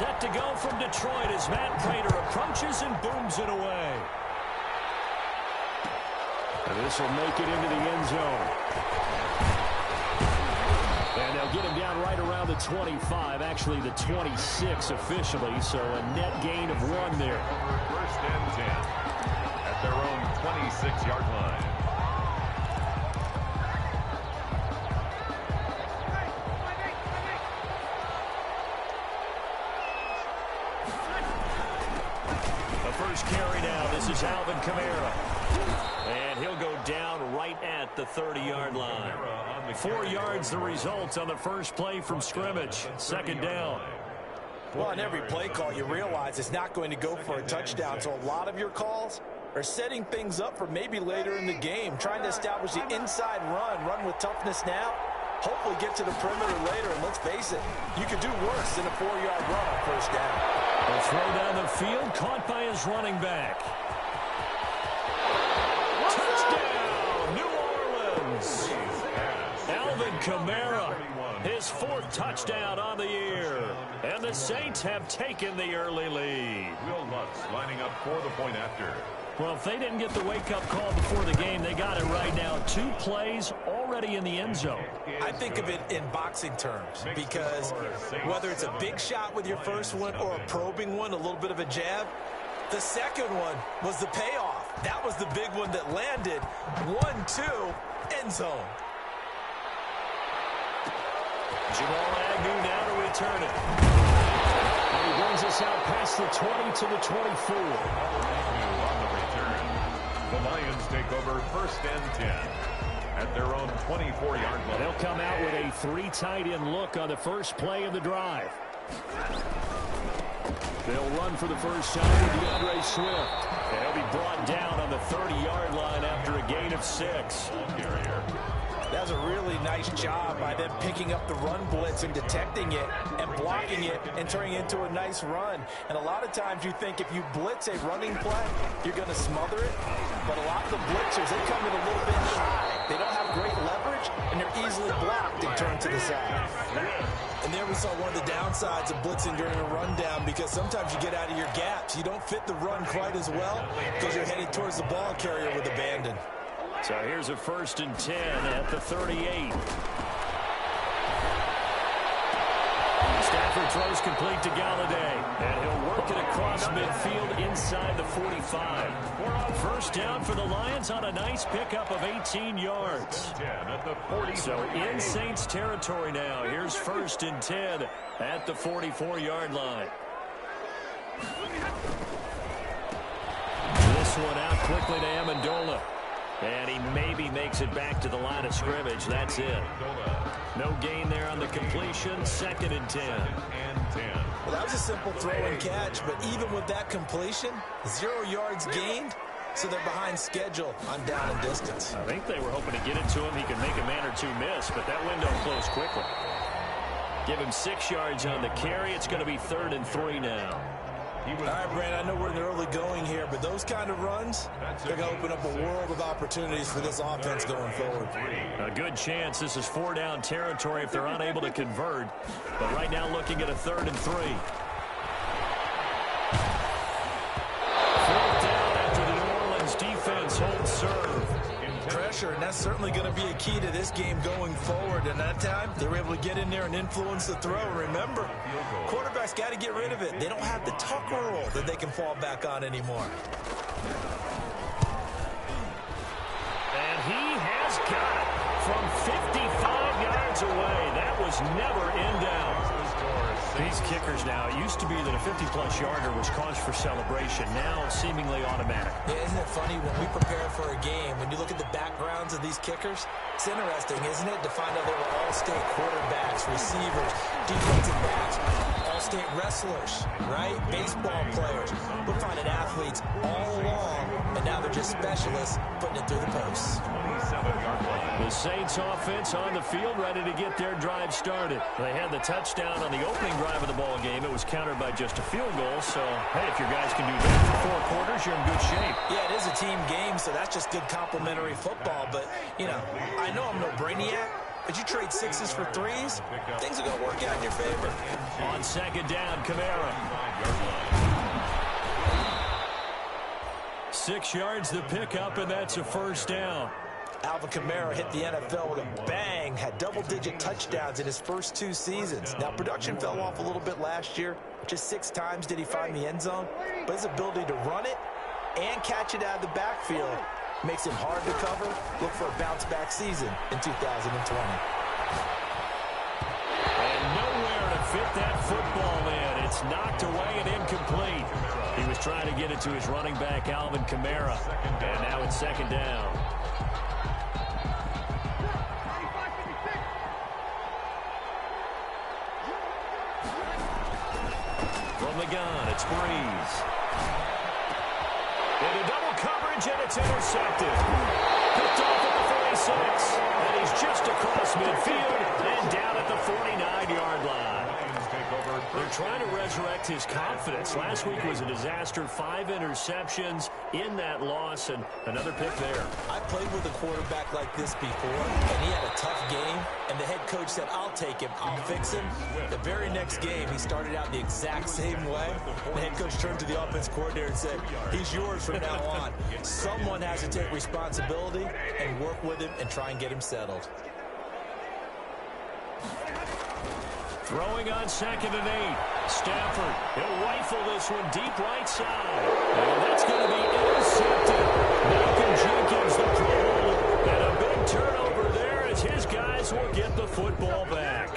Set to go from Detroit as Matt Prater approaches and booms it away. And this will make it into the end zone. And they'll get him down right around the 25, actually the 26 officially, so a net gain of 1 there. First and 10 at their own 26-yard line. The first carry now, this is Alvin Kamara. And he'll go down right at the 30-yard line. 4 yards the result on the first play from scrimmage. Second down. Well, on every play call, you realize it's not going to go for a touchdown. So a lot of your calls are setting things up for maybe later in the game, trying to establish the inside run with toughness now, hopefully get to the perimeter later. And let's face it, you could do worse than a 4-yard run on first down. The throw down the field, caught by his running back. Touchdown, New Orleans. Alvin Kamara, his 4th touchdown on the year. And the Saints have taken the early lead. Will Lutz lining up for the point after. Well, if they didn't get the wake-up call before the game, they got it right now. 2 plays already in the end zone. I think of it in boxing terms because whether it's a big shot with your first one or a probing one, a little bit of a jab, the second one was the payoff. That was the big one that landed. 1-2, end zone. Jamal Agnew now to return it. And he brings us out past the 20 to the 24. On the return, the Lions take over first and 10 at their own 24-yard line. They'll come out with a 3 tight end look on the first play of the drive. They'll run for the first time with DeAndre Swift. And he'll be brought down on the 30-yard line after a gain of 6. That was a really nice job by them picking up the run blitz and detecting it and blocking it and turning it into a nice run. And a lot of times you think if you blitz a running play, you're going to smother it. But a lot of the blitzers, they come in a little bit high. They don't have great leverage, and they're easily blocked and turned to the side. And there we saw one of the downsides of blitzing during a rundown because sometimes you get out of your gaps. You don't fit the run quite as well because you're headed towards the ball carrier with abandon. So here's a 1st and 10 at the 38. Stafford throws complete to Galladay. And he'll work it across midfield inside the 45. First down for the Lions on a nice pickup of 18 yards. So in Saints territory now. Here's 1st and 10 at the 44-yard line. This one out quickly to Amendola. And he maybe makes it back to the line of scrimmage. That's it. No gain there on the completion. 2nd and 10. Well, that was a simple throw and catch, but even with that completion, 0 yards gained, so they're behind schedule on down and distance. I think they were hoping to get it to him. He could make a man or 2 miss, but that window closed quickly. Give him 6 yards on the carry. It's going to be 3rd and 3 now. All right, Brand, I know we're in the early going here, but those kind of runs, they're going to open up a world of opportunities for this offense going forward. A good chance this is 4-down territory if they're unable to convert. But right now looking at a 3rd and 3. 4th down after the New Orleans defense holds serve. Pressure, and that's certainly going to be a key to this game going forward. And that time, they were able to get in there and influence the throw. Remember, quarterbacks got to get rid of it. They don't have the Tucker rule that they can fall back on anymore. And he has got it from 55 yards away. That was never in doubt. These kickers now, it used to be that a 50-plus yarder was cause for celebration. Now seemingly automatic. Yeah, isn't it funny when we prepare for a game, when you look at the backgrounds of these kickers, it's interesting, isn't it, to find out they were all-state quarterbacks, receivers, defensive backs, all-state wrestlers, right? Baseball players. We're finding athletes all along, and now they're just specialists putting it through the posts. The Saints offense on the field, ready to get their drive started. They had the touchdown on the opening drive of the ball game. It was countered by just a field goal. So, hey, if your guys can do that for 4 quarters, you're in good shape. Yeah, it is a team game, so that's just good complimentary football. But, you know, I know I'm no brainiac, As you trade 6s for 3s, things are going to work out in your favor. On second down, Kamara. 6 yards the pickup, and that's a first down. Alvin Kamara hit the NFL with a bang, had double-digit touchdowns in his first 2 seasons. Now, production fell off a little bit last year. Just 6 times did he find the end zone. But his ability to run it and catch it out of the backfield makes him hard to cover. Look for a bounce-back season in 2020. And nowhere to fit that football in. It's knocked away and incomplete. He was trying to get it to his running back, Alvin Kamara. And now it's second down. From the gun, it's Breeze. Into double coverage, and it's intercepted. Picked off at the 46, and he's just across midfield and down at the 49-yard line. They're trying to resurrect his confidence. Last week was a disaster. 5 interceptions in that loss, and another pick there. I played with a quarterback like this before, and he had a tough game, and the head coach said, I'll take him, I'll fix him. The very next game, he started out the exact same way. The head coach turned to the offense coordinator and said, he's yours from now on. Someone has to take responsibility and work with him and try and get him settled. Throwing on 2nd and 8. Stafford, he'll rifle this one deep right side. And that's going to be intercepted. Malcolm Jenkins, the Pro Bowler. And a big turnover there as his guys will get the football back.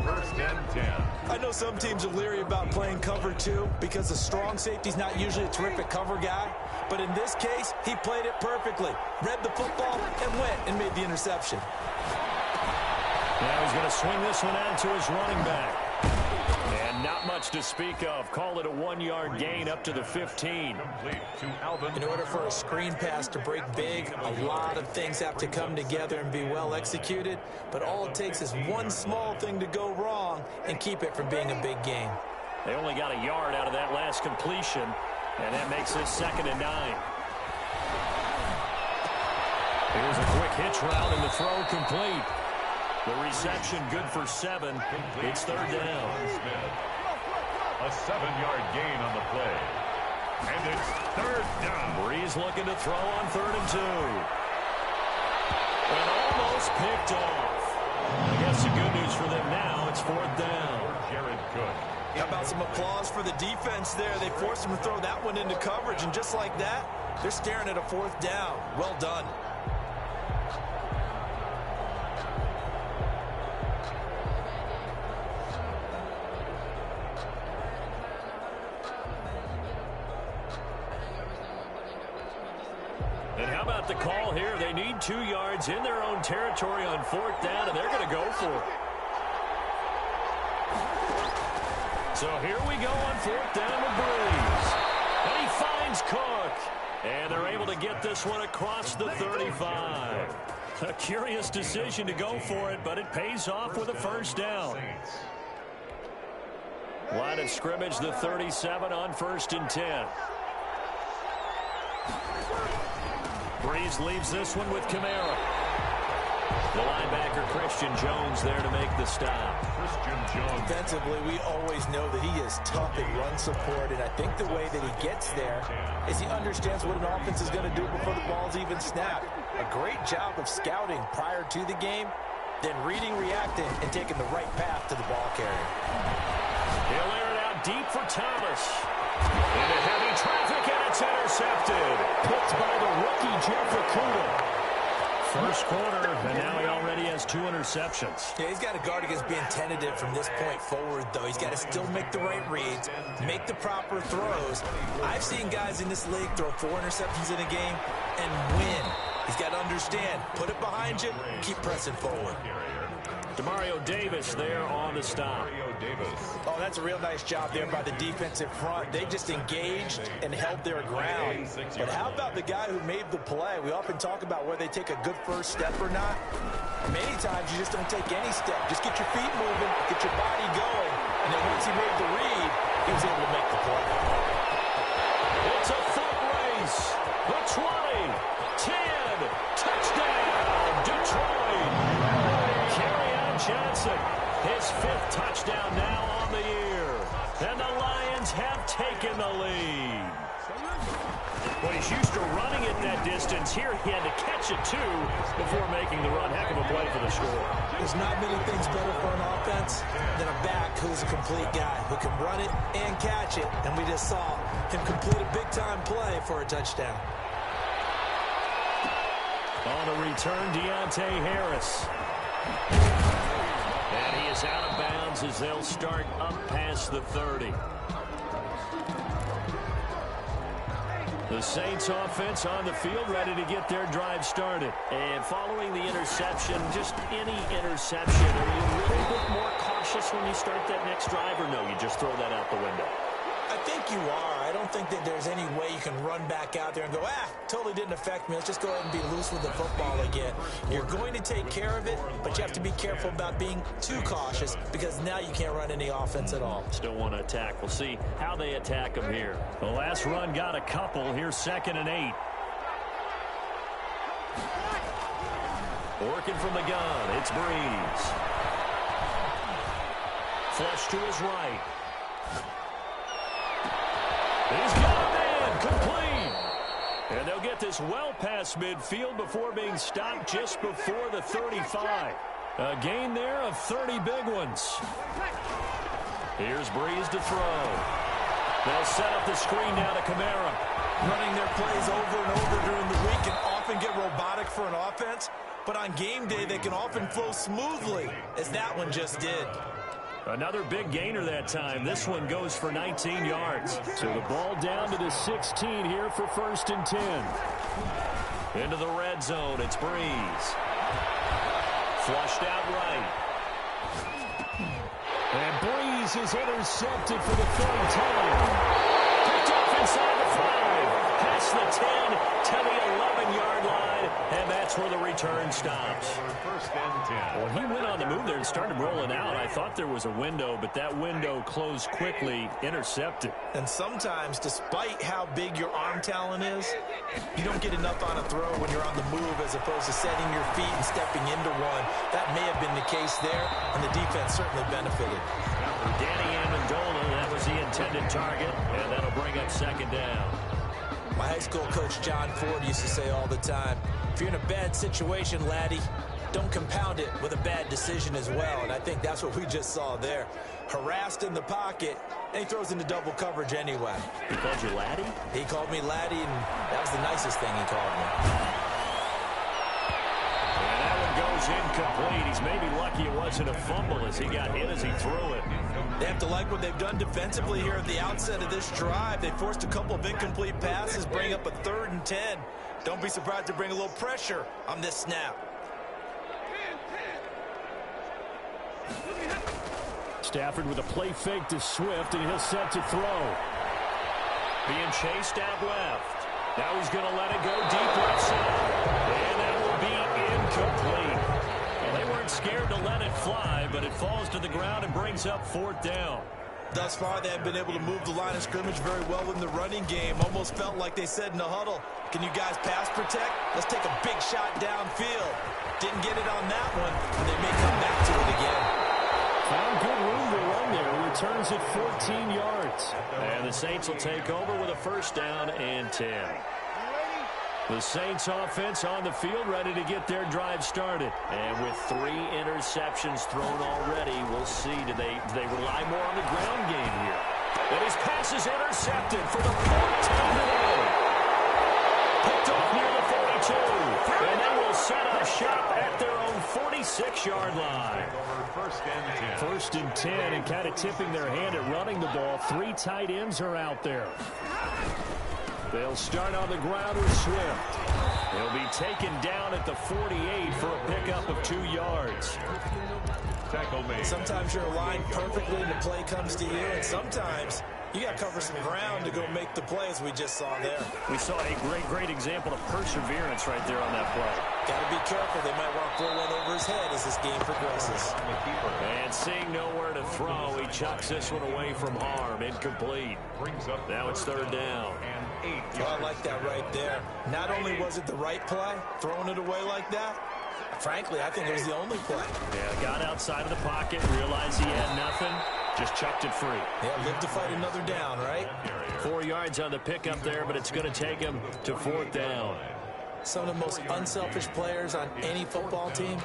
First and 10. I know some teams are leery about playing cover 2 because the strong safety's not usually a terrific cover guy. But in this case, he played it perfectly. Read the football and went and made the interception. Now he's going to swing this one out to his running back. And not much to speak of. Call it a 1-yard gain up to the 15. In order for a screen pass to break big, a lot of things have to come together and be well executed. But all it takes is one small thing to go wrong and keep it from being a big game. They only got a yard out of that last completion, and that makes this 2nd and 9. Here's a quick hitch route, and the throw complete. The reception good for 7. It's 3rd down. A 7-yard gain on the play. And it's 3rd down. Breeze looking to throw on 3rd and 2. And almost picked off. I guess the good news for them now, it's 4th down. Jared Cook. How about some applause for the defense there? They forced him to throw that one into coverage, and just like that, they're staring at a 4th down. Well done. And how about the call here? They need 2 yards in their own territory on 4th down, and they're going to go for it. So here we go on 4th down with Breeze. And he finds Cook. And they're able to get this one across the 35. A curious decision to go for it, but it pays off with a 1st down. Line of scrimmage, the 37 on 1st and 10. Breeze leaves this one with Kamara. The linebacker, Christian Jones, there to make the stop. Christian Jones. Defensively, we always know that he is tough in run support, and I think the way that he gets there is he understands what an offense is going to do before the ball's even snapped. A great job of scouting prior to the game, then reading, reacting, and taking the right path to the ball carrier. He'll air it out deep for Thomas. Into heavy traffic, and it's intercepted. Picked by the rookie, Jeff Okudah. First quarter, and now he already has 2 interceptions. Yeah, he's got to guard against being tentative from this point forward, though. He's got to still make the right reads, make the proper throws. I've seen guys in this league throw 4 interceptions in a game and win. He's got to understand, put it behind you, keep pressing forward. Demario Davis there on the stop. Oh, that's a real nice job there by the defensive front. They just engaged and held their ground. But how about the guy who made the play? We often talk about whether they take a good first step or not. Many times you just don't take any step. Just get your feet moving, get your body going, and then once he made the read, he was able to make the play. It's a foot race. The 20, 10, touchdown, Detroit. Carry Johnson. His 5th touchdown now on the year. And the Lions have taken the lead. Well, he's used to running it that distance. Here he had to catch it, too, before making the run. Heck of a play for the score. There's not many things better for an offense than a back who's a complete guy, who can run it and catch it. And we just saw him complete a big-time play for a touchdown. On the return, Deontay Harris. And he is out of bounds as they'll start up past the 30. The Saints offense on the field, ready to get their drive started. And following the interception, just any interception, are you a little bit more cautious when you start that next drive, or no, you just throw that out the window? I think you are. I don't think that there's any way you can run back out there and go, totally didn't affect me. Let's just go ahead and be loose with the football again. You're going to take care of it, but you have to be careful about being too cautious because now you can't run any offense at all. Still want to attack. We'll see how they attack them here. The last run got a couple. Here's 2nd and 8. Working from the gun. It's Breeze. Flush to his right. He's got a man, complete. And they'll get this well past midfield before being stopped just before the 35. A gain there of 30 big ones. Here's Breeze to throw. They'll set up the screen now to Kamara. Running their plays over and over during the week can often get robotic for an offense, but on game day they can often flow smoothly, as that one just did. Another big gainer that time. This one goes for 19 yards. So the ball down to the 16 here for 1st and 10. Into the red zone. It's Breeze. Flushed out right. And Breeze is intercepted for the 3rd time. Picked off inside the 5. Past the 10 to the 11-yard line. And that's where the return stops. 1st and 10. Well, he went on the move there and started rolling out. I thought there was a window, but that window closed quickly, intercepted. And sometimes, despite how big your arm talent is, you don't get enough on a throw when you're on the move as opposed to setting your feet and stepping into one. That may have been the case there, and the defense certainly benefited. Danny Amendola, that was the intended target, and that'll bring up 2nd down. My high school coach, John Ford, used to say all the time, if you're in a bad situation, laddie, don't compound it with a bad decision as well. And I think that's what we just saw there. Harassed in the pocket, and he throws into double coverage anyway. He called you laddie? He called me laddie, and that was the nicest thing he called me. And that one goes incomplete. He's maybe lucky it wasn't a fumble as he got hit as he threw it. They have to like what they've done defensively here at the outset of this drive. They forced a couple of incomplete passes, bring up a 3rd and 10. Don't be surprised to bring a little pressure on this snap. Stafford with a play fake to Swift, and he'll set to throw. Being chased out left. Now he's going to let it go deep left side. And that will be incomplete. Well, they weren't scared to let it fly, but it falls to the ground and brings up 4th down. Thus far, they have been able to move the line of scrimmage very well in the running game. Almost felt like they said in the huddle, can you guys pass protect? Let's take a big shot downfield. Didn't get it on that one, and they may come back to it again. Found good room to run there. Returns at 14 yards. And the Saints will take over with a 1st down and 10. The Saints offense on the field ready to get their drive started. And with 3 interceptions thrown already, we'll see. Do they rely more on the ground game here? And his pass is intercepted for the 4th time today. Picked off near the 42. And they will set up shop at their own 46-yard line. 1st and 10, and kind of tipping their hand at running the ball. 3 tight ends are out there. They'll start on the ground with Swift. He'll be taken down at the 48 for a pickup of 2 yards. Tackle made. Sometimes you're aligned perfectly and the play comes to you, and sometimes you got to cover some ground to go make the play, as we just saw there. We saw a great example of perseverance right there on that play. Got to be careful. They might want to throw one over his head as this game progresses. And seeing nowhere to throw, he chucks this one away from harm. Incomplete. Now it's 3rd down. Well, I like that right there. Not only was it the right play, throwing it away like that, Frankly, I think it was the only play. Yeah, got outside of the pocket, realized he had nothing, just chucked it free. Yeah, live to fight another down, right? 4 yards on the pickup there, but it's going to take him to 4th down. Some of the most unselfish players on any football team,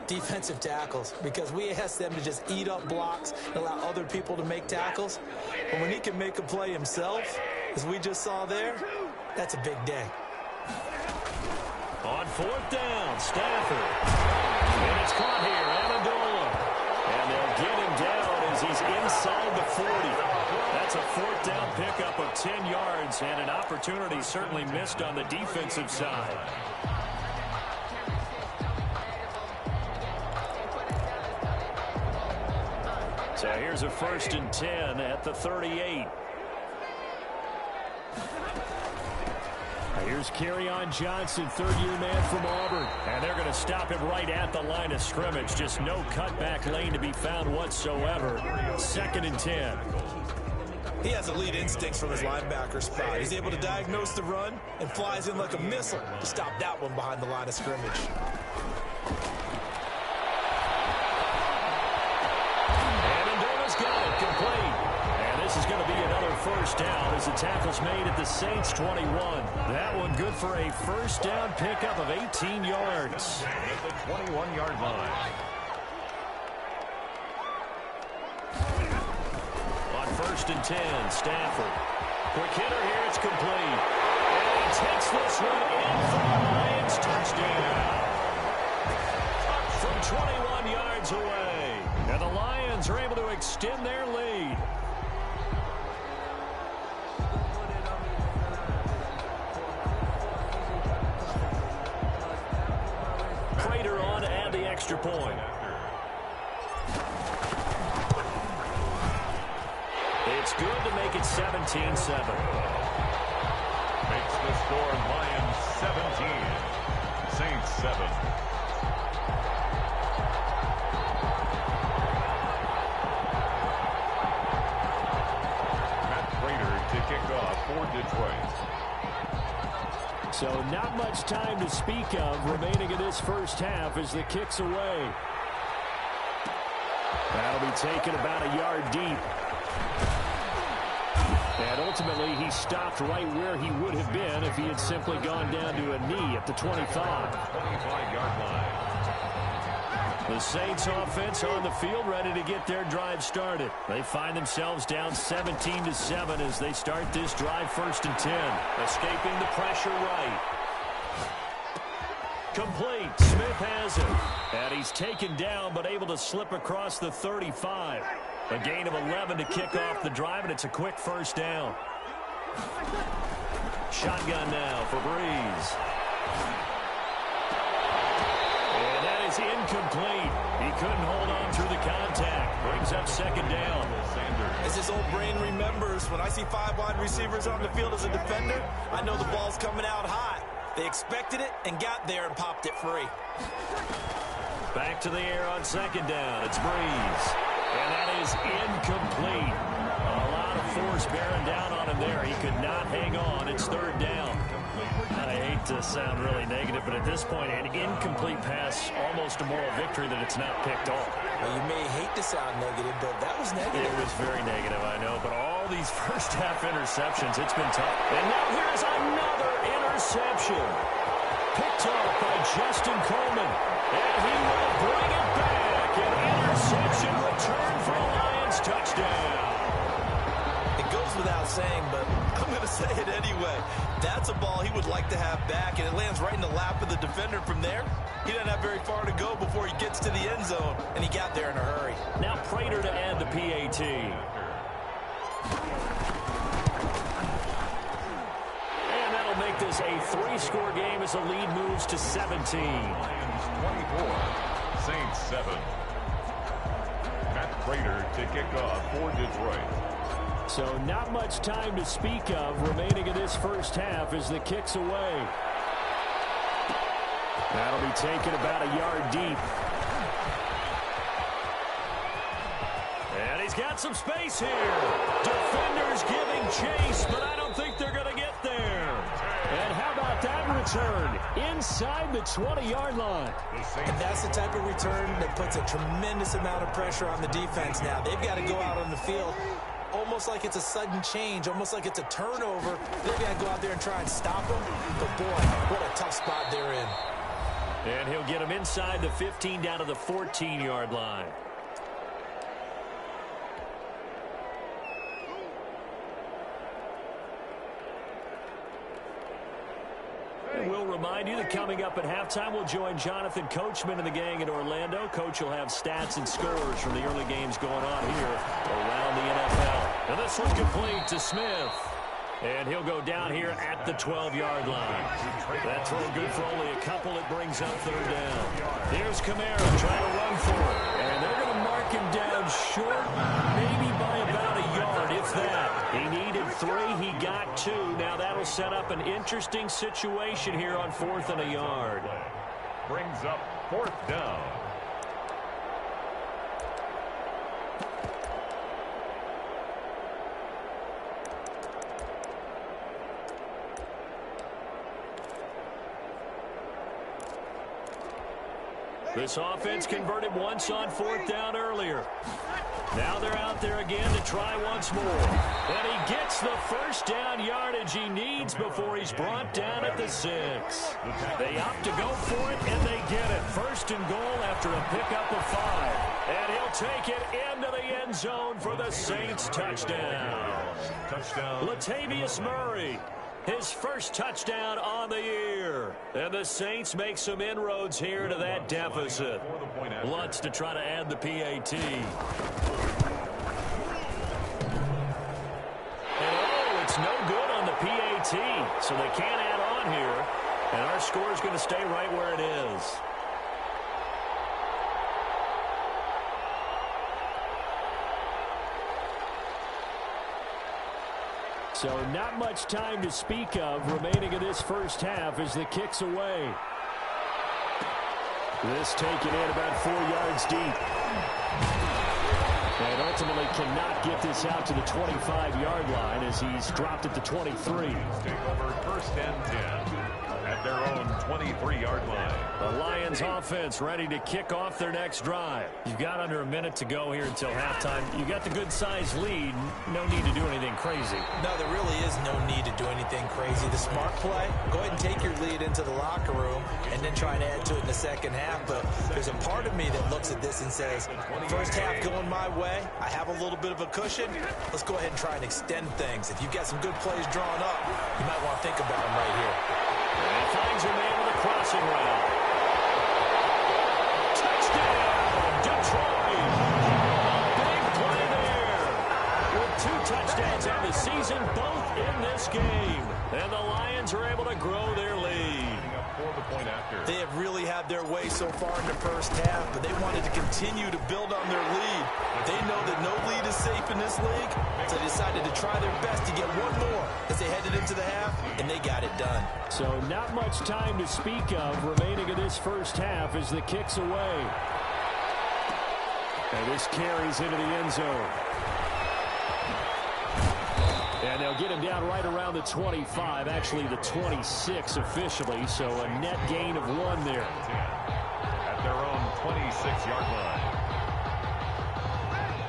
defensive tackles, because we ask them to just eat up blocks and allow other people to make tackles. But when he can make a play himself, as we just saw there, that's a big day. On 4th down, Stafford. And it's caught here, Amendola. And they'll get him down as he's inside the 40. That's a 4th down pickup of 10 yards and an opportunity certainly missed on the defensive side. So here's a 1st and 10 at the 38. Here's Kerryon Johnson, 3rd-year man from Auburn. And they're going to stop him right at the line of scrimmage. Just no cutback lane to be found whatsoever. 2nd and 10. He has elite instincts from his linebacker spot. He's able to diagnose the run and flies in like a missile to stop that one behind the line of scrimmage. Amendola's got it, complete. And this is going to be another 1st down as the tackle's made at the Saints 21. That one good for a 1st down pickup of 18 yards. At the 21-yard line. On 1st and 10, Stafford. Quick hitter here, it's complete. And he takes this one in for the Lions. Touchdown. From 21 yards away. And the Lions are able to extend their lead. Prater on to add the extra point. It's good to make it 17-7. Makes the score Lions 17, Saints 7. Matt Prater to kick off for Detroit. So not much time to speak of remaining in this 1st half as the kick's away. That'll be taken about a yard deep. And ultimately, he stopped right where he would have been if he had simply gone down to a knee at the 25. 25-yard line. The Saints offense on the field ready to get their drive started. They find themselves down 17-7 as they start this drive 1st and 10. Escaping the pressure right. Complete. Smith has it. And he's taken down but able to slip across the 35. A gain of 11 to kick off the drive, and it's a quick 1st down. Shotgun now for Breeze. And that is incomplete. He couldn't hold on through the contact. Brings up 2nd down. As his old brain remembers, when I see 5 wide receivers on the field as a defender, I know the ball's coming out hot. They expected it and got there and popped it free. Back to the air on 2nd down. It's Breeze. And that is incomplete. A lot of force bearing down on him there. He could not hang on. It's 3rd down. I hate to sound really negative, but at this point, an incomplete pass, almost a moral victory that it's not picked off. Well, you may hate to sound negative, but that was negative. It was very negative, I know. But all these 1st half interceptions, it's been tough. And now here's another interception. Picked off by Justin Coleman. And he will bring it back. An interception return for a Lions touchdown. It goes without saying, but I'm going to say it anyway. That's a ball he would like to have back, and it lands right in the lap of the defender from there. He doesn't have very far to go before he gets to the end zone, and he got there in a hurry. Now Prater to add the PAT. And that'll make this a 3-score game as the lead moves to 17. Lions 24, Saints 7. Matt Prater to kick off for Detroit. So not much time to speak of remaining in this 1st half as the kick's away. That'll be taken about a yard deep. And he's got some space here. Defenders giving chase, but I don't think they're going to get there. And how about that return? return inside the 20-yard line. And that's the type of return that puts a tremendous amount of pressure on the defense now. They've got to go out on the field almost like it's a sudden change, almost like it's a turnover. They've got to go out there and try and stop them. But, boy, what a tough spot they're in. And he'll get them inside the 15 down to the 14-yard line. And we'll remind you that coming up at halftime, we'll join Jonathan Coachman and the gang in Orlando. Coach will have stats and scores from the early games going on here around the NFL. And this one's complete to Smith. And he'll go down here at the 12-yard line. That throw good for only a couple. It brings up third down. Here's Kamara trying to run for it. And they're going to mark him down short, maybe by about a yard, if that. He needed 3. He got 2. Now that'll set up an interesting situation here on 4th and a yard. Brings up 4th down. This offense converted once on 4th down earlier. Now they're out there again to try once more. And he gets the first down yardage he needs before he's brought down at the 6. They opt to go for it, and they get it. 1st and goal after a pickup of 5. And he'll take it into the end zone for the Saints touchdown. Latavius Murray. His first touchdown on the year. And the Saints make some inroads here to that deficit. Lutz to try to add the PAT. And it's no good on the PAT. So they can't add on here. And our score is going to stay right where it is. So not much time to speak of remaining in this first half as the kick's away. This taken in about 4 yards deep. And ultimately cannot get this out to the 25-yard line as he's dropped at the 23. Take over 1st and 10 at their own 23-yard line. The Lions offense ready to kick off their next drive. You've got under a minute to go here until halftime. You got the good-sized lead. No need to do anything crazy. No, there really is no need to do anything crazy. The smart play, go ahead and take your lead into the locker room and then try and add to it in the second half. But there's a part of me that looks at this and says, first half going my way, I have a little bit of a cushion. Let's go ahead and try and extend things. If you've got some good plays drawn up, you might want to think about them right here. And he finds a man with a crossing route. Touchdown, Detroit! Big play there. With 2 touchdowns on the season, both in this game. And the Lions are able to grow their lead. They have really had their way so far in the first half, but they wanted to continue to build on their lead. They know that no lead is safe in this league, so they decided to try their best to get one more as they headed into the half, and they got it done. So not much time to speak of remaining in this first half as the kick's away. And this carries into the end zone. And they'll get him down right around the 25, actually the 26 officially, so a net gain of 1 there. At their own 26-yard line.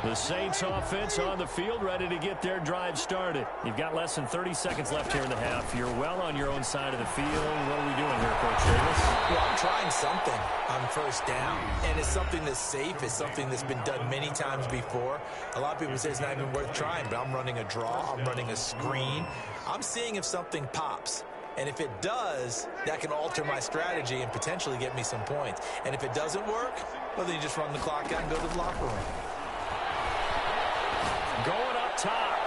The Saints offense on the field, ready to get their drive started. You've got less than 30 seconds left here in the half. You're well on your own side of the field. What are we doing here, Coach Davis? Well, I'm trying something on first down, and it's something that's safe. It's something that's been done many times before. A lot of people say it's not even worth trying, but I'm running a draw. I'm running a screen. I'm seeing if something pops. And if it does, that can alter my strategy and potentially get me some points. And if it doesn't work, well, then you just run the clock out and go to the locker room. Going up top.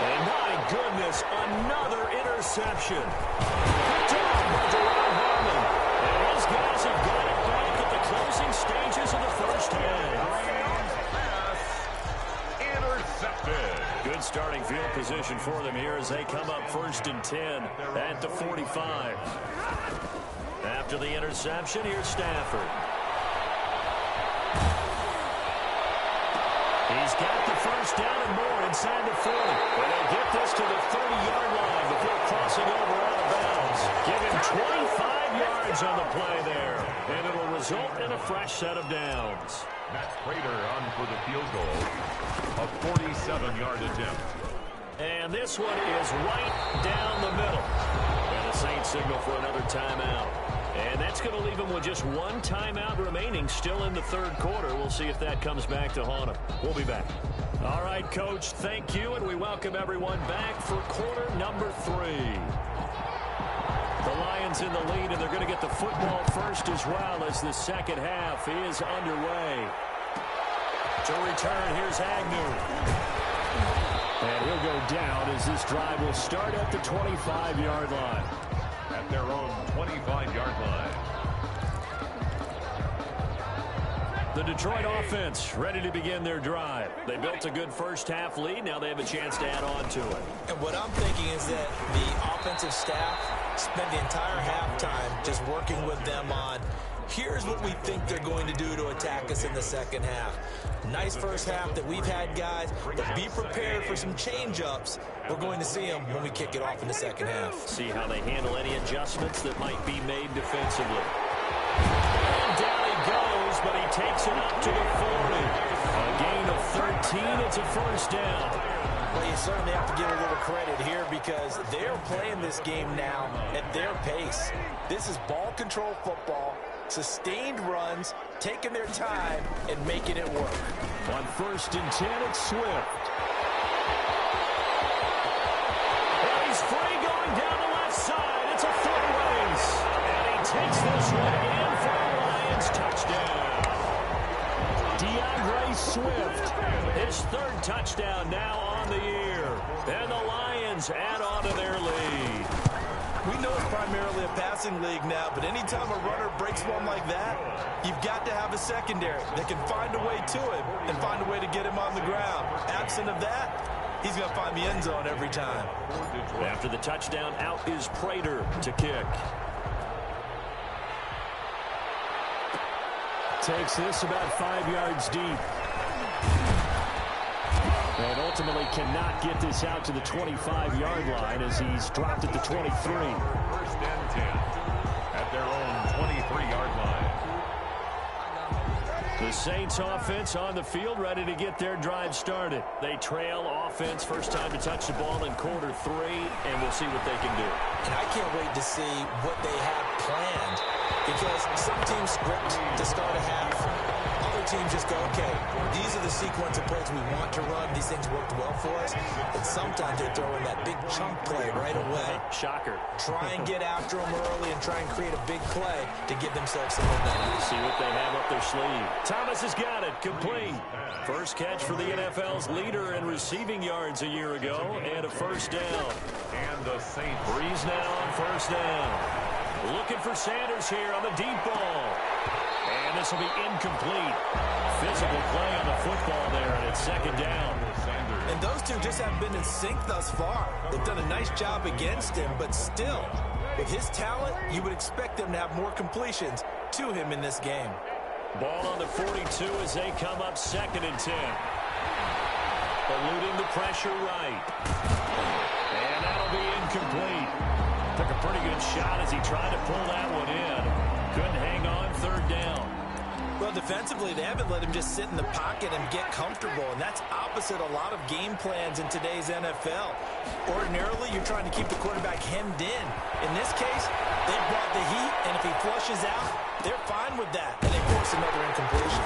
And my goodness, another interception. Picked off by Jerome Harmon. And his guys have got it back at the closing stages of the first half. Intercepted. Good starting field position for them here as they come up 1st and 10 at the 45. After the interception, here's Stafford. He's got the first down and more inside the 40. And they'll get this to the 30-yard line before crossing over out of bounds. Give him yards on the play there. And it'll result in a fresh set of downs. Matt Prater on for the field goal. A 47-yard attempt. And this one is right down the middle. And the Saints signal for another timeout. And that's going to leave them with just one timeout remaining still in the third quarter. We'll see if that comes back to haunt them. We'll be back. All right, Coach, thank you, and we welcome everyone back for quarter number 3. The Lions in the lead, and they're going to get the football first as well as the second half is underway. To return, here's Agnew. And he'll go down as this drive will start at the 25-yard line. At their own 25-yard line. The Detroit offense ready to begin their drive. They built a good first-half lead. Now they have a chance to add on to it. And what I'm thinking is that the offensive staff spent the entire halftime just working with them on, here's what we think they're going to do to attack us in the second half. Nice first half that we've had, guys, but be prepared for some change-ups. We're going to see them when we kick it off in the second half. See how they handle any adjustments that might be made defensively. And down he goes, but he takes it up to the 40. A gain of 13, it's a first down. Well, you certainly have to give a little credit here because they're playing this game now at their pace. This is ball control football, sustained runs, taking their time, and making it work. On 1st and 10, it's Swift. And he's free going down the left side. It's a foot race. And he takes this one in for a Lions touchdown. DeAndre Swift, his 3rd touchdown now on the year. And the Lions add on to their lead. We know it's primarily a passing league now, but anytime a runner breaks one like that, you've got to have a secondary that can find a way to him and find a way to get him on the ground. Absent of that, he's going to find the end zone every time. After the touchdown, out is Prater to kick. Takes this about 5 yards deep. And ultimately cannot get this out to the 25-yard line as he's dropped at the 23. 1st and 10 at their own 23-yard line. The Saints offense on the field ready to get their drive started. They trail offense, first time to touch the ball in quarter 3, and we'll see what they can do. And I can't wait to see what they have planned because some teams script to start a half. Other teams just go, okay, these are the sequence of plays we want to run. These things worked well for us. And sometimes they throw in that big chunk play right away. Shocker. Try and get after them early and try and create a big play to give themselves some momentum. See what they have up their sleeve. Thomas has got it. Complete. First catch for the NFL's leader in receiving yards a year ago. And a first down. And the Saints. Breeze now on first down. Looking for Sanders here on the deep ball. And this will be incomplete. Physical play on the football there, and it's second down. And those two just haven't been in sync thus far. They've done a nice job against him, but still, with his talent, you would expect them to have more completions to him in this game. Ball on the 42 as they come up 2nd and 10. Eluding the pressure right. And that'll be incomplete. Took a pretty good shot as he tried to pull that one in. Couldn't hang on, 3rd down. Well, defensively, they haven't let him just sit in the pocket and get comfortable, and that's opposite a lot of game plans in today's NFL. Ordinarily, you're trying to keep the quarterback hemmed in. In this case, they brought the heat, and if he flushes out, they're fine with that, and they force another incompletion.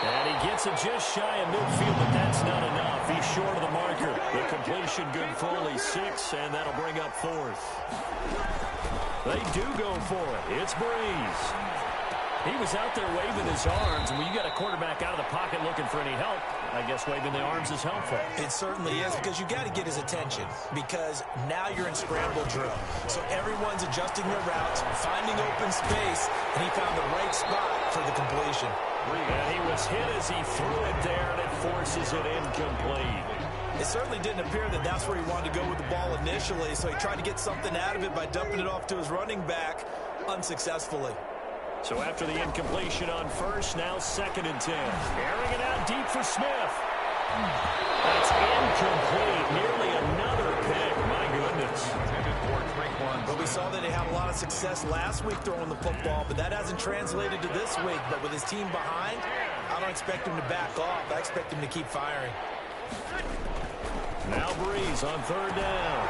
And he gets it just shy of midfield, but that's not enough. He's short of the marker. The completion good for only 6, and that'll bring up 4th. They do go for it. It's Breeze. He was out there waving his arms, and when you got a quarterback out of the pocket looking for any help, I guess waving the arms is helpful. It certainly is, because you got to get his attention, because now you're in scramble drill. So everyone's adjusting their routes, finding open space, and he found the right spot for the completion. And he was hit as he threw it there, and it forces it incomplete. It certainly didn't appear that that's where he wanted to go with the ball initially, so he tried to get something out of it by dumping it off to his running back unsuccessfully. So after the incompletion on first, now 2nd and 10. Airing it out deep for Smith. That's incomplete. Nearly another pick. My goodness. But we saw that they had a lot of success success last week throwing the football, but that hasn't translated to this week. But with his team behind, I don't expect him to back off. I expect him to keep firing. Now Breeze on third down.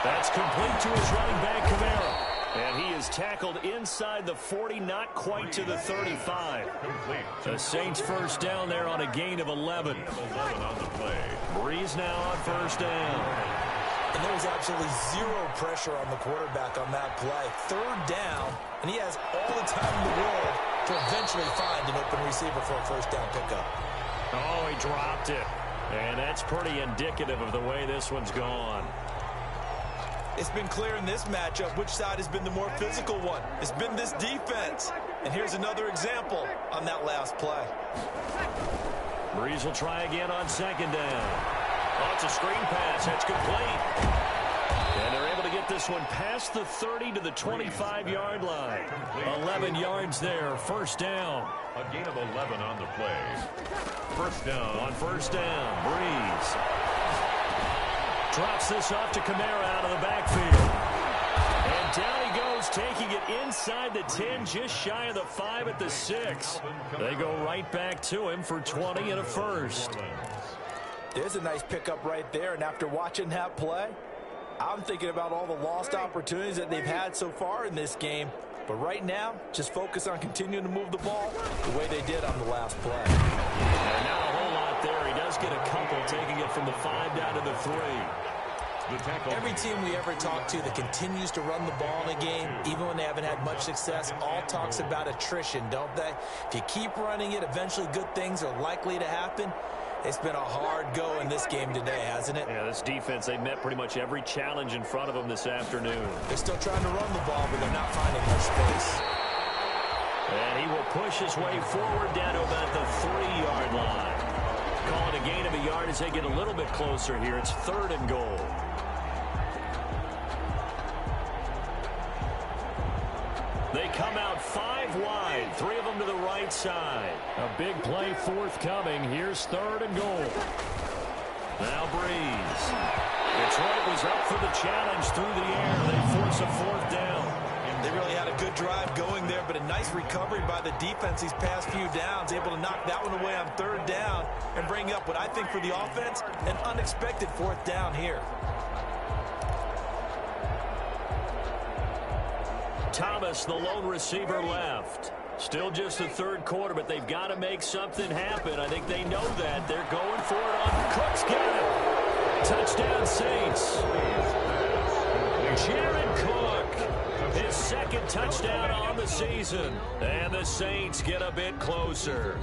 That's complete to his running back, Kamara. And he is tackled inside the 40, not quite to the 35. The Saints first down there on a gain of 11. 11 on the play. Breeze now on first down. And there was absolutely zero pressure on the quarterback on that play. Third down, and he has all the time in the world to eventually find an open receiver for a first down pickup. Oh, he dropped it. And that's pretty indicative of the way this one's gone. It's been clear in this matchup which side has been the more physical one. It's been this defense. And here's another example on that last play. Breeze will try again on second down. Oh, it's a screen pass. That's complete. And they're able to get this one past the 30 to the 25-yard line. 11 yards there. First down. A gain of 11 on the play. First down. On first down, Breeze drops this off to Kamara out of the backfield. And down he goes, taking it inside the 10, just shy of the 5 at the 6. They go right back to him for 20 and a first. There's a nice pickup right there, and after watching that play, I'm thinking about all the lost opportunities that they've had so far in this game. But right now, just focus on continuing to move the ball the way they did on the last play. And not a whole lot there. He does get a couple, taking it from the 5 down to the 3. Every team we ever talk to that continues to run the ball in a game, even when they haven't had much success, all talks about attrition, don't they? If you keep running it, eventually good things are likely to happen. It's been a hard go in this game today, hasn't it? Yeah, this defense, they met pretty much every challenge in front of them this afternoon. They're still trying to run the ball, but they're not finding much space. And he will push his way forward down to about the 3-yard line. Call it a gain of a yard as they get a little bit closer here. It's third and goal. They come out 5 wide, 3 of them to the right side. A big play forthcoming. Here's third and goal. Now Breeze. Detroit was up for the challenge through the air. They force a fourth down. They really had a good drive going there, but a nice recovery by the defense these past few downs, able to knock that one away on third down and bring up what I think for the offense, an unexpected fourth down here. Thomas, the lone receiver, left. Still just the third quarter, but they've got to make something happen. I think they know that. They're going for it on Cook's got it. Touchdown, Saints. Jared Cook, his second touchdown on the season. And the Saints get a bit closer.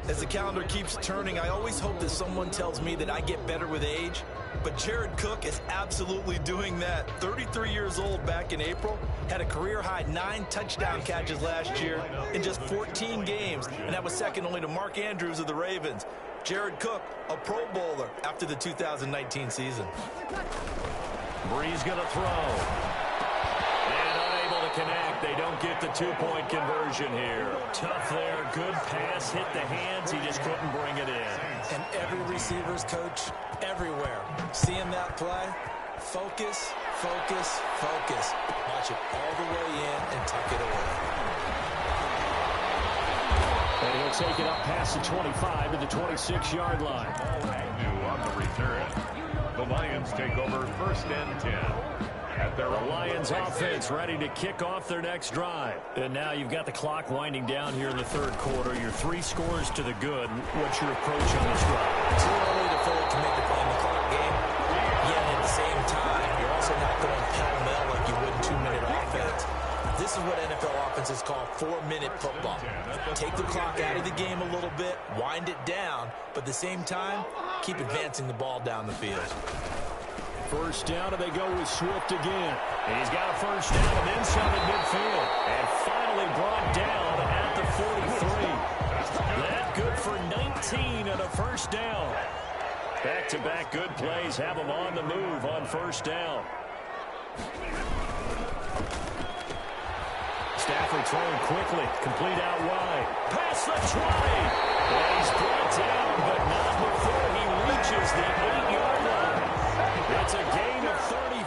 As the calendar keeps turning, I always hope that someone tells me that I get better with age. But Jared Cook is absolutely doing that. 33 years old back in April, had a career-high 9 touchdown catches last year in just 14 games, and that was second only to Mark Andrews of the Ravens. Jared Cook, a Pro Bowler after the 2019 season. Breeze going to throw. And unable to connect. They don't get the 2-point conversion here. Tough there. Good pass. Hit the hands. He just couldn't bring it in. And every receiver's coach everywhere. Seeing that play, focus, focus, focus. Watch it all the way in and tuck it away. And he'll take it up past the 25 to the 26-yard line. New on the return. The Lions take over first and 10. The Lions offense ready to kick off their next drive. And now you've got the clock winding down here in the third quarter. Your 3 scores to the good. What's your approach on this drive? Too early to fully commit to playing the clock game. Yet at the same time, you're also not going pell-mell like you would in 2-minute offense. This is what NFL offenses call 4-minute football. Take the clock out of the game a little bit, wind it down, but at the same time, keep advancing the ball down the field. First down, and they go with Swift again. And he's got a first down and then some at midfield. And finally brought down at the 43. That good for 19 and a first down. Back-to-back good plays have them on the move on first down. Stafford throwing quickly, complete out wide. Past the 20. And he's brought down, but not before he reaches the 8-yard line. It's a gain of 35.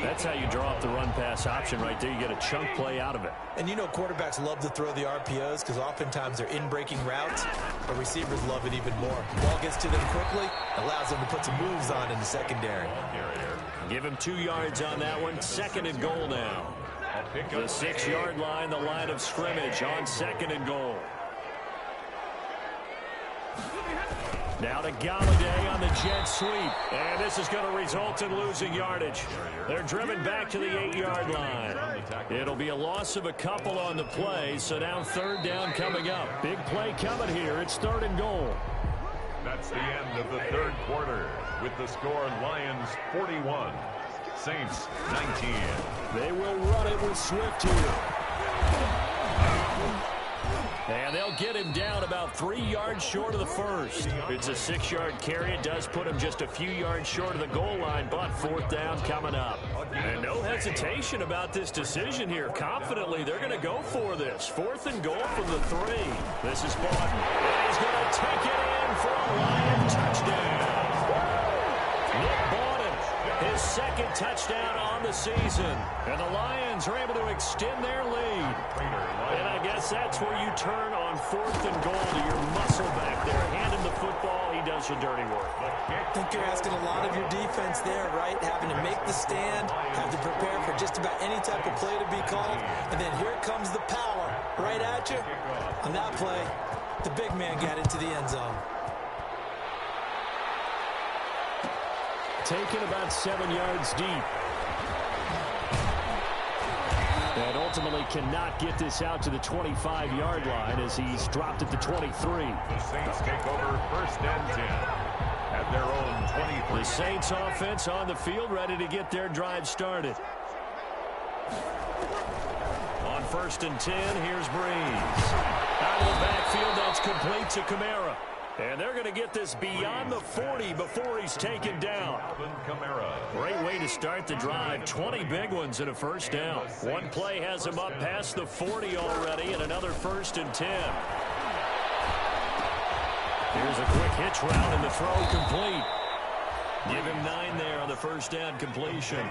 That's how you draw up the run-pass option right there. You get a chunk play out of it. And you know quarterbacks love to throw the RPOs because oftentimes they're in-breaking routes, but receivers love it even more. Ball gets to them quickly, allows them to put some moves on in the secondary. Give him 2 yards on that one. 2nd and goal now. The 6-yard line, the line of scrimmage on 2nd and goal. Now to Galladay on the jet sweep. And this is going to result in losing yardage. They're driven back to the 8-yard line. It'll be a loss of a couple on the play, so now 3rd down coming up. Big play coming here. It's 3rd and goal. That's the end of the 3rd quarter with the score Lions 41, Saints 19. They will run it with Swift here. And they'll get him down about 3 yards short of the first. It's a 6-yard carry. It does put him just a few yards short of the goal line, but 4th down coming up. And no hesitation about this decision here. Confidently, they're going to go for this. 4th and goal from the 3. This is Barton. And he's going to take it in for a Lion touchdown. Nick Barton, his 2nd touchdown on the season. And the Lions are able to extend their lead. And I guess that's where you turn on 4th and goal to your muscle back there. Hand him the football. He does your dirty work. I think you're asking a lot of your defense there, right? Having to make the stand, have to prepare for just about any type of play to be called. And then here comes the power right at you. On that play, the big man got into the end zone. Taken about 7 yards deep. And ultimately cannot get this out to the 25-yard line as he's dropped at the 23. The Saints take over 1st and 10 at their own 23. The Saints offense on the field, ready to get their drive started. On 1st and 10, here's Breeze. Out of the backfield, that's complete to Kamara. And they're going to get this beyond the 40 before he's taken down. Great way to start the drive. 20 big ones and a 1st down. One play has him up past the 40 already, and another 1st and 10. Here's a quick hitch route, and the throw complete. Give him 9 there on the 1st down completion.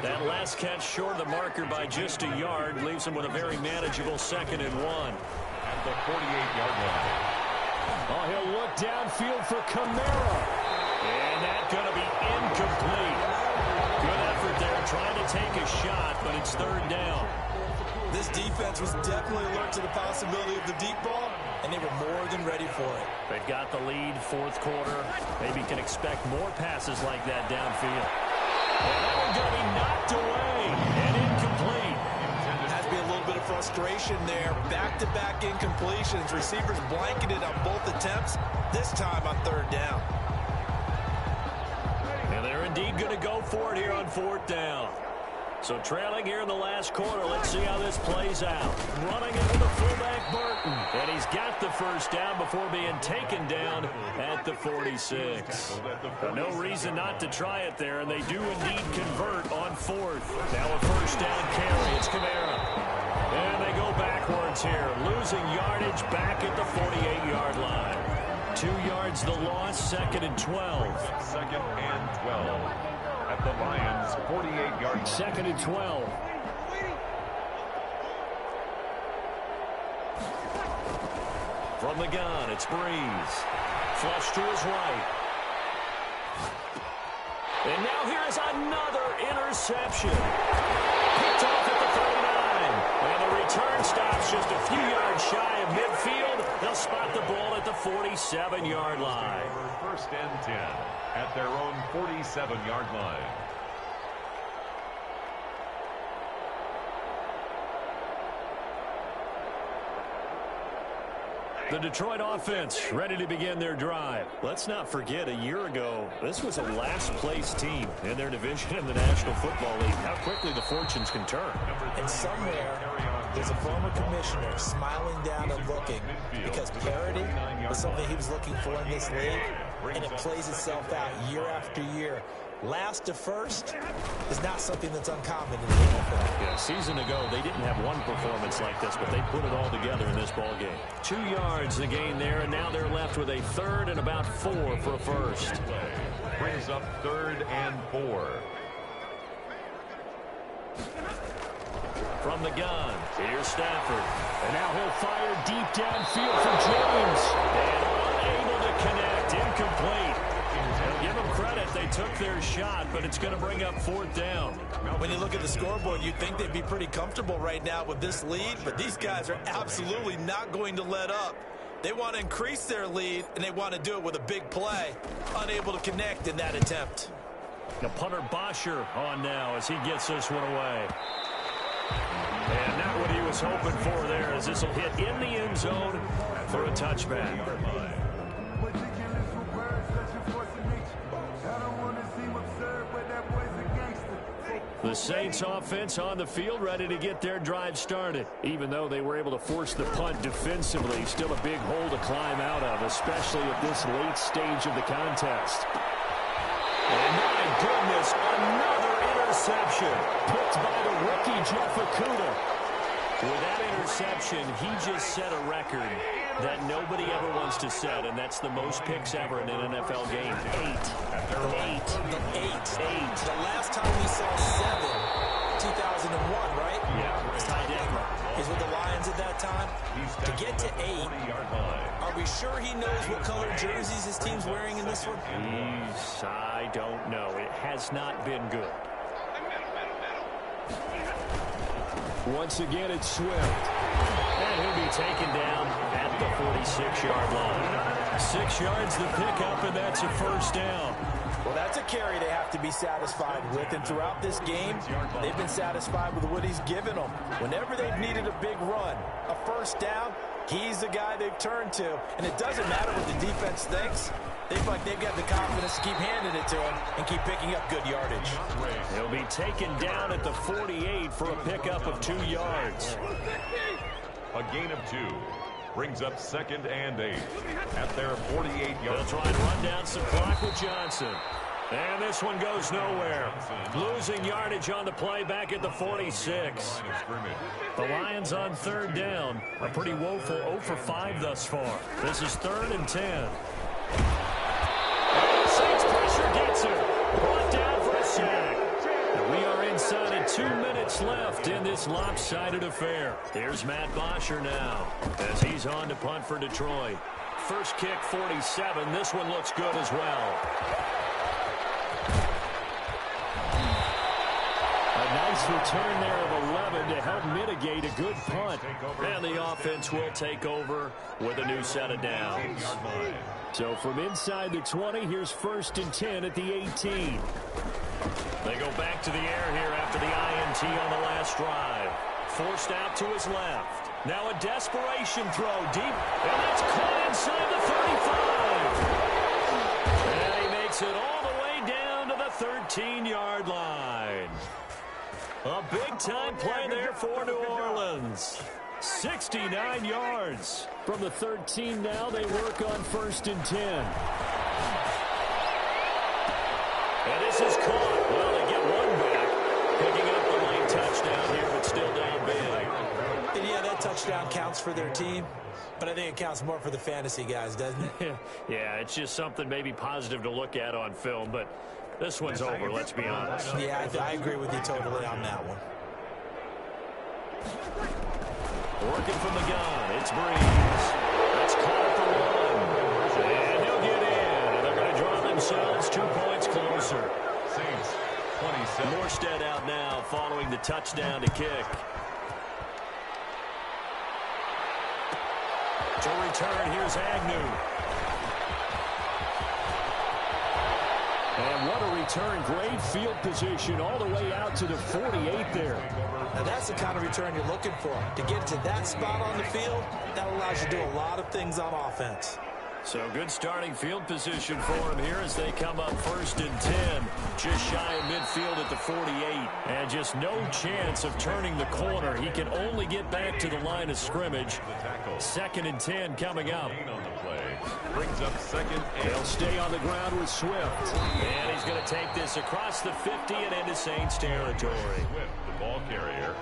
That last catch short of the marker by just a yard leaves him with a very manageable 2nd and 1. At the 48-yard line. Oh, he'll look downfield for Kamara. And that's going to be incomplete. Good effort there trying to take a shot, but it's 3rd down. This defense was definitely alert to the possibility of the deep ball, and they were more than ready for it. They've got the lead, 4th quarter. Maybe can expect more passes like that downfield. And that one's going to be knocked away and incomplete. Has to be a little bit of frustration there. Back-to-back incompletions. Receivers blanketed on both attempts, this time on 3rd down. And they're indeed going to go for it here on 4th down. So trailing here in the last quarter, let's see how this plays out. Running it with the fullback Burton. And he's got the 1st down before being taken down at the 46. No reason not to try it there, and they do indeed convert on 4th. Now a 1st down carry. It's Kamara. And they go backwards here, losing yardage back at the 48-yard line. 2 yards the loss, 2nd and 12. 2nd and 12. At the Lions' 48-yard line. 2nd and 12. From the gun, it's Breeze. Flush to his right. And now here is another interception. Picked off at the 39. And the return stops just a few yards shy of midfield. They'll spot the ball at the 47-yard line. 1st and 10 at their own 47-yard line. The Detroit offense ready to begin their drive. Let's not forget, a year ago, this was a last-place team in their division in the National Football League. How quickly the fortunes can turn. And somewhere, there's a former commissioner smiling down and looking because parity was something he was looking for in this league, and it plays itself out year after year. Last to first is not something that's uncommon in the NFL. Yeah, a season ago, they didn't have one performance like this, but they put it all together in this ball game. 2 yards the gain there, and now they're left with a 3rd and about 4 for a 1st. Brings up 3rd and 4. From the gun, here's Stafford. And now he'll fire deep downfield for James. And unable to connect, incomplete. They'll give them credit. They took their shot, but it's going to bring up 4th down. When you look at the scoreboard, you'd think they'd be pretty comfortable right now with this lead, but these guys are absolutely not going to let up. They want to increase their lead, and they want to do it with a big play. Unable to connect in that attempt. The punter Bosher on now as he gets this one away. And not what he was hoping for there, as this will hit in the end zone for a touchback. The Saints offense on the field, ready to get their drive started. Even though they were able to force the punt defensively, still a big hole to climb out of, especially at this late stage of the contest. And my goodness, another interception picked by the rookie Jeff Okudah. With that interception, he just set a record that nobody ever wants to set, and that's the most picks ever in an NFL game. 8. The last time we saw 7, 2001, right? Yeah, it's Ty Detmer. He's with the Lions at that time. To get to 8, are we sure he knows what color jerseys his team's wearing in this one? I don't know. It has not been good. Once again, it's Swift. And he'll be taken down at the 46-yard line. 6 yards the pickup, and that's a 1st down. Well, that's a carry they have to be satisfied with, and throughout this game, they've been satisfied with what he's given them. Whenever they've needed a big run, a 1st down, he's the guy they've turned to. And it doesn't matter what the defense thinks. They feel like they've got the confidence to keep handing it to him and keep picking up good yardage. He'll be taken down at the 48 for a pickup of 2 yards. A gain of 2 brings up 2nd and 8 at their 48-yard. They'll try and run down some clock with Johnson. And this one goes nowhere. Losing yardage on the play back at the 46. The Lions on 3rd down. A pretty woeful 0 for 5 thus far. This is 3rd and 10. Saints pressure gets him. Brought down for a sack. And we are inside of 2 minutes left in this lopsided affair. Here's Matt Bosher now as he's on to punt for Detroit. First kick, 47. This one looks good as well. A nice return there of 11 to help mitigate a good punt. And the offense will take over with a new set of downs. So from inside the 20, here's 1st and 10 at the 18. They go back to the air here after the INT on the last drive. Forced out to his left. Now a desperation throw deep, and that's caught inside the 35. And he makes it all the way down to the 13-yard line. A big-time play there for New Orleans. 69 yards. From the 13 now, they work on 1st and 10. And this is caught. Well, they get one back. Picking up the late touchdown here, but still down big. And yeah, that touchdown counts for their team, but I think it counts more for the fantasy guys, doesn't it? Yeah, it's just something maybe positive to look at on film, but this one's over, let's be honest. Yeah, I agree with you totally on that one. Working from the gun, it's Breeze. That's caught at the 1. And he'll get in, and they're going to draw themselves 2 points closer. Saints, 27. Morstead out now following the touchdown to kick. To return, here's Agnew. And what a return. Great field position all the way out to the 48 there. Now that's the kind of return you're looking for. To get to that spot on the field, that allows you to do a lot of things on offense. So good starting field position for him here as they come up 1st and 10. Just shy of midfield at the 48. And just no chance of turning the corner. He can only get back to the line of scrimmage. 2nd and 10 coming up. Brings up 2nd. They'll stay on the ground with Swift. And he's going to take this across the 50 and into Saints territory. Swift, the ball carrier.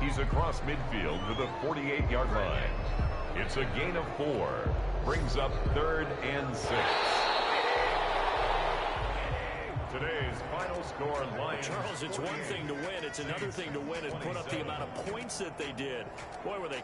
He's across midfield to the 48-yard line. It's a gain of 4. Brings up 3rd and 6. Today's final score, Lions. Charles, it's one thing to win. It's another thing to win and put up the amount of points that they did. Boy, were they